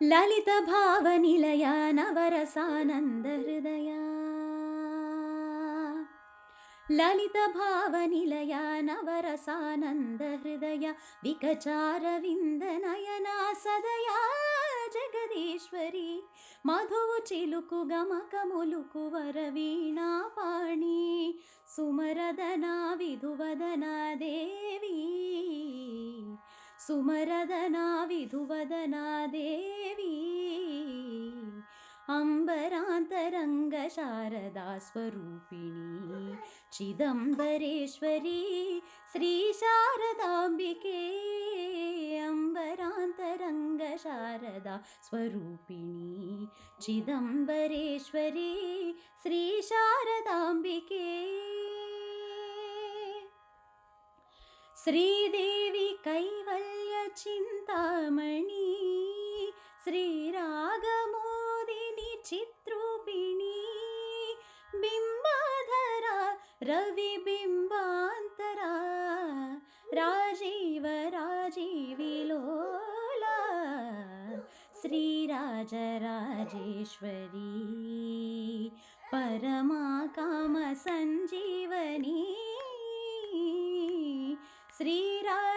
ಲಲಿತ ಭಾವನಿಲಯ ನವರಸಾನಂದ ಹೃದಯ, ಲಲಿತ ಭಾವನಿಲಯ ನವರಸಾನಂದ ಹೃದಯ, ವಿಕಚಾರವಿಂದ ನಯನ ಸದಯ ಜಗದೀಶ್ವರಿ, ಮಧುವು ಚಿಲುಕು ಗಮಕ ಮುಲುಕು ವರವೀಣಾ ಪಾಣಿ, ಸುಮರದನ ವಿಧುವದನ ದೇವಿ, ಸುಮರದನ ವಿಧುವದನ ದೇವಿ, ಅಂಬರಾಂತರಂಗ ಶಾರದಾ ಸ್ವರೂಪಿಣಿ, ಚಿದಂಬರೇಶ್ವರಿ ಶ್ರೀ ಶಾರದಾಂಬಿಕೆ, ಅಂಬರಾಂತರಂಗ ಶಾರದಾ ಸ್ವರೂಪಿಣಿ, ಚಿದಂಬರೇಶ್ವರಿ ಶ್ರೀ ಶಾರದಾಂಬಿಕೆ. ಶ್ರೀದೇವಿ ಕೈವಲ್ಯ ಚಿಂತಾಮಣಿ, ಶ್ರೀರಾಗಮೋದಿನಿ ಚಿತ್ರೂಪಿಣಿ, ಬಿಂಬಾಧರ ರವಿ ಬಿಂಬಾಂತರ, ರಾಜೀವ ರಾಜೀವಿಲೋಲ, ಶ್ರೀರಾಜರಾಜೇಶ್ವರಿ, ಪರಮಾ ಕಾಮ ಸಂಜೀವನಿ, ಶ್ರೀರಾಜ